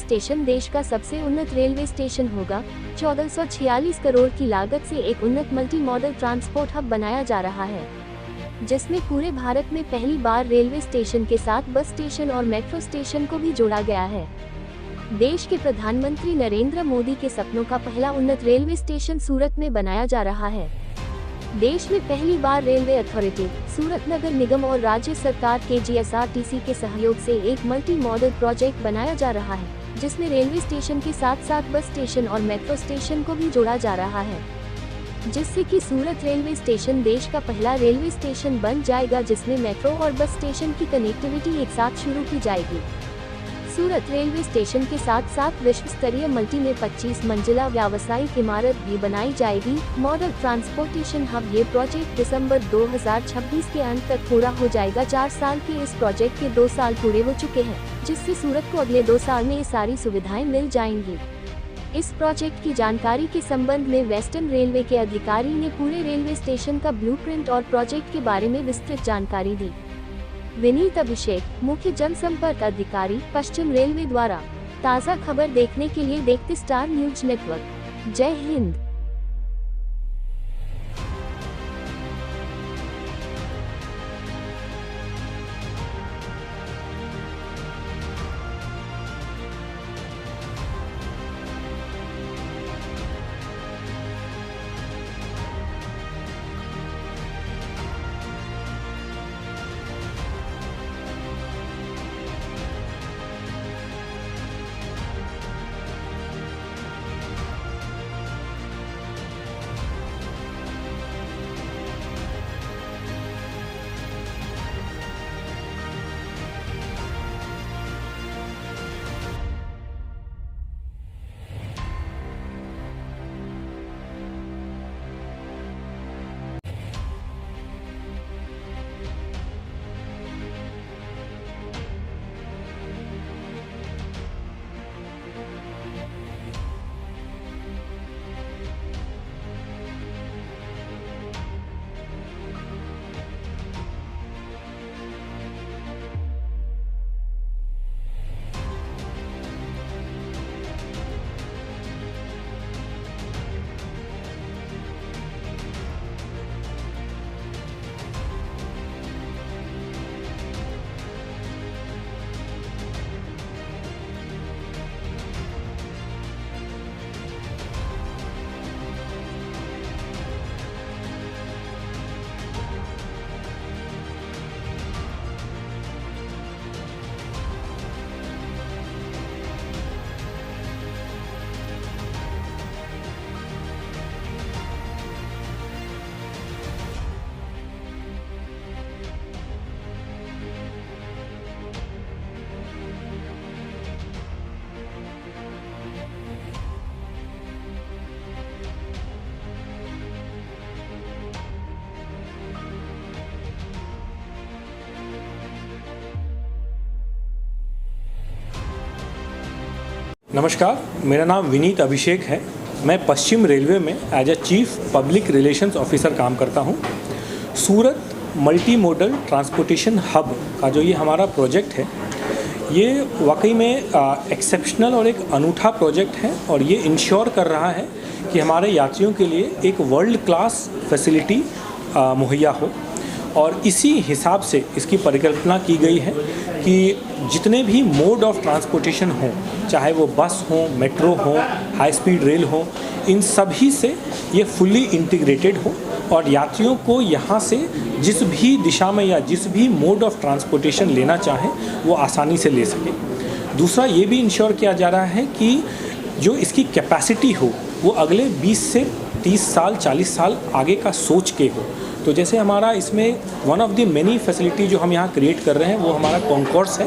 Station देश का सबसे उन्नत रेलवे स्टेशन होगा। 1446 करोड़ की लागत से एक उन्नत मल्टी मॉडल ट्रांसपोर्ट हब बनाया जा रहा है, जिसमें पूरे भारत में पहली बार रेलवे स्टेशन के साथ बस स्टेशन और मेट्रो स्टेशन को भी जोड़ा गया है। देश के प्रधानमंत्री नरेंद्र मोदी के सपनों का पहला उन्नत रेलवे स्टेशन सूरत में बनाया जा रहा है। देश में पहली बार रेलवे अथॉरिटी, सूरत नगर निगम और राज्य सरकार KGSRTC के सहयोग से एक मल्टी मॉडल प्रोजेक्ट बनाया जा रहा है, जिसमें रेलवे स्टेशन के साथ साथ बस स्टेशन और मेट्रो स्टेशन को भी जोड़ा जा रहा है, जिससे कि सूरत रेलवे स्टेशन देश का पहला रेलवे स्टेशन बन जाएगा जिसमें मेट्रो और बस स्टेशन की कनेक्टिविटी एक साथ शुरू की जाएगी। सूरत रेलवे स्टेशन के साथ साथ विश्व स्तरीय मल्टी में 25 मंजिला व्यावसायिक इमारत भी बनाई जाएगी। मॉडल ट्रांसपोर्टेशन हब ये प्रोजेक्ट दिसंबर 2026 के अंत तक पूरा हो जाएगा। 4 साल के इस प्रोजेक्ट के 2 साल पूरे हो चुके हैं, जिससे सूरत को अगले 2 साल में ये सारी सुविधाएं मिल जाएंगी। इस प्रोजेक्ट की जानकारी के संबंध में वेस्टर्न रेलवे के अधिकारी ने पूरे रेलवे स्टेशन का ब्लूप्रिंट और प्रोजेक्ट के बारे में विस्तृत जानकारी दी। विनीत अभिषेक, मुख्य जनसंपर्क अधिकारी, पश्चिम रेलवे द्वारा। ताज़ा खबर देखने के लिए देखते स्टार न्यूज नेटवर्क। जय हिंद। नमस्कार, मेरा नाम विनीत अभिषेक है। मैं पश्चिम रेलवे में as a chief public relations officer काम करता हूं। Surat multi modal transportation hub का जो ये हमारा प्रोजेक्ट है, ये वाकई में एक्सेप्शनल और एक अनूठा प्रोजेक्ट है और ये इंश्योर कर रहा है कि हमारे यात्रियों के लिए एक वर्ल्ड क्लास फैसिलिटी मुहैया हो। और इसी हिसाब से इसकी परिकल्पना की गई है कि जितने भी मोड ऑफ ट्रांसपोर्टेशन हों, चाहे वो बस हो, मेट्रो हो, हाई स्पीड रेल हो, इन सभी से ये फुल्ली इंटीग्रेटेड हो और यात्रियों को यहाँ से जिस भी दिशा में या जिस भी मोड ऑफ ट्रांसपोर्टेशन लेना चाहें वो आसानी से ले सकें। दूसरा ये भी इंश्योर किया जा रहा है कि जो इसकी कैपेसिटी हो वो अगले 20 से 30 साल 40 साल आगे का सोच के हो। तो जैसे हमारा इसमें one of the many facility जो हम यहाँ क्रिएट कर रहे हैं वो हमारा कॉन्कोर्स है।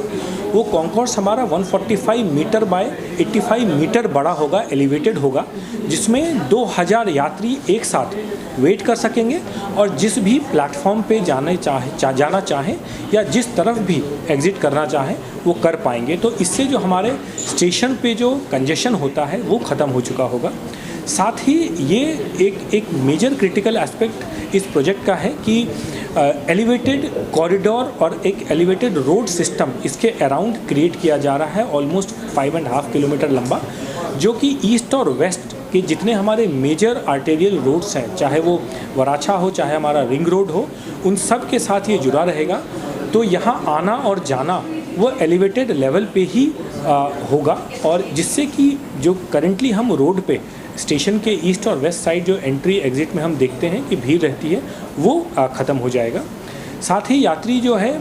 वो कॉन्कोर्स हमारा 145 मीटर बाय 85 मीटर बड़ा होगा, एलिवेटेड होगा, जिसमें 2000 यात्री एक साथ वेट कर सकेंगे और जिस भी प्लेटफॉर्म पे जाना चाहें या जिस तरफ भी एग्ज़िट करना चाहें वो कर पाएंगे। तो इससे जो हमारे स्टेशन पे जो कंजेशन होता है वो ख़त्म हो चुका होगा। साथ ही ये एक मेजर क्रिटिकल एस्पेक्ट इस प्रोजेक्ट का है कि एलिवेटेड कॉरिडोर और एक एलिवेटेड रोड सिस्टम इसके अराउंड क्रिएट किया जा रहा है, ऑलमोस्ट 5.5 किलोमीटर लंबा, जो कि ईस्ट और वेस्ट के जितने हमारे मेजर आर्टेरियल रोड्स हैं, चाहे वो वराछा हो, चाहे हमारा रिंग रोड हो, उन सब के साथ ये जुड़ा रहेगा। तो यहाँ आना और जाना वो एलिवेटेड लेवल पे ही होगा, और जिससे कि जो करेंटली हम रोड पे स्टेशन के ईस्ट और वेस्ट साइड जो एंट्री एग्जिट में हम देखते हैं कि भीड़ रहती है, वो ख़त्म हो जाएगा। साथ ही यात्री जो है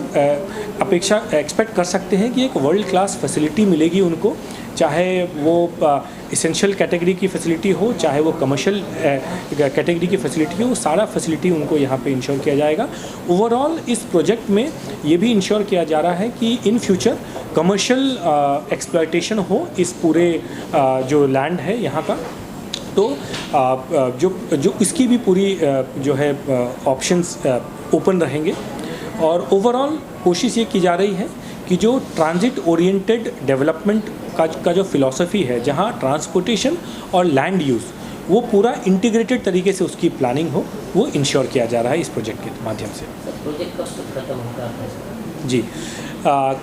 एक्सपेक्ट कर सकते हैं कि एक वर्ल्ड क्लास फैसिलिटी मिलेगी उनको, चाहे वो इसेंशियल कैटेगरी की फैसिलिटी हो, चाहे वो कमर्शियल कैटेगरी की फैसिलिटी हो, सारा फैसिलिटी उनको यहाँ पे इंश्योर किया जाएगा। ओवरऑल इस प्रोजेक्ट में ये भी इंश्योर किया जा रहा है कि इन फ्यूचर कमर्शियल एक्सप्लॉयटेशन हो इस पूरे जो लैंड है यहाँ का। तो जो इसकी भी पूरी जो है ऑप्शंस ओपन रहेंगे, और ओवरऑल कोशिश ये की जा रही है कि जो ट्रांजिट ओरिएंटेड डेवलपमेंट का जो फिलॉसफी है, जहाँ ट्रांसपोर्टेशन और लैंड यूज़ वो पूरा इंटीग्रेटेड तरीके से उसकी प्लानिंग हो, वो इंश्योर किया जा रहा है इस प्रोजेक्ट के माध्यम से। प्रोजेक्ट कब तक खत्म होगा? जी,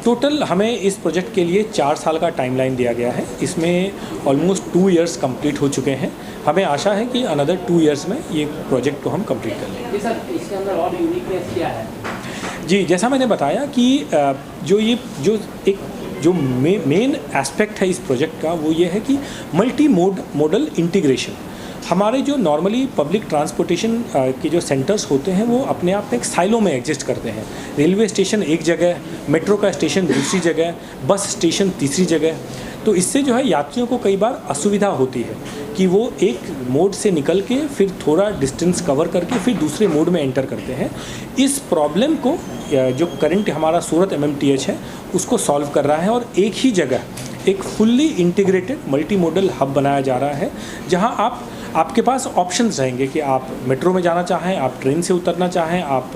टोटल हमें इस प्रोजेक्ट के लिए 4 साल का टाइमलाइन दिया गया है। इसमें ऑलमोस्ट 2 इयर्स कंप्लीट हो चुके हैं। हमें आशा है कि अनदर 2 इयर्स में ये प्रोजेक्ट को हम कंप्लीट कर लेंगे। सर, इसके अंदर और यूनिकनेस क्या है? जी, जैसा मैंने बताया कि जो मेन एस्पेक्ट है इस प्रोजेक्ट का, वो ये है कि मल्टी मोडल इंटीग्रेशन। हमारे जो नॉर्मली पब्लिक ट्रांसपोर्टेशन के जो सेंटर्स होते हैं, वो अपने आप में एक साइलो में एग्जिस्ट करते हैं। रेलवे स्टेशन एक जगह, मेट्रो का स्टेशन दूसरी जगह, बस स्टेशन तीसरी जगह। तो इससे जो है यात्रियों को कई बार असुविधा होती है कि वो एक मोड से निकल के फिर थोड़ा डिस्टेंस कवर करके फिर दूसरे मोड में एंटर करते हैं। इस प्रॉब्लम को जो करंट हमारा सूरत MMTH है उसको सॉल्व कर रहा है, और एक ही जगह एक fully integrated multi modal hub बनाया जा रहा है, जहां आपके पास ऑप्शंस रहेंगे कि आप मेट्रो में जाना चाहें, आप ट्रेन से उतरना चाहें, आप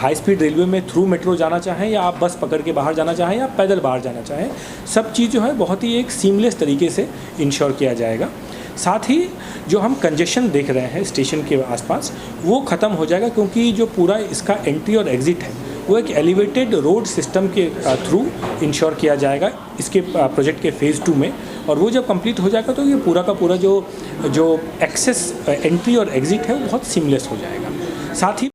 हाई स्पीड रेलवे में थ्रू मेट्रो जाना चाहें, या आप बस पकड़ के बाहर जाना चाहें, या पैदल बाहर जाना चाहें। सब चीज़ जो है बहुत ही एक सीमलेस तरीके से इंश्योर किया जाएगा। साथ ही जो हम कंजेशन देख रहे हैं स्टेशन के आसपास, वो ख़त्म हो जाएगा, क्योंकि जो पूरा इसका एंट्री और एग्ज़िट है वो एक एलिवेटेड रोड सिस्टम के थ्रू इंश्योर किया जाएगा इसके प्रोजेक्ट के फ़ेज़ 2 में। और वो जब कंप्लीट हो जाएगा तो ये पूरा का पूरा जो एक्सेस एंट्री और एग्ज़िट है वो बहुत सीमलेस हो जाएगा। साथ ही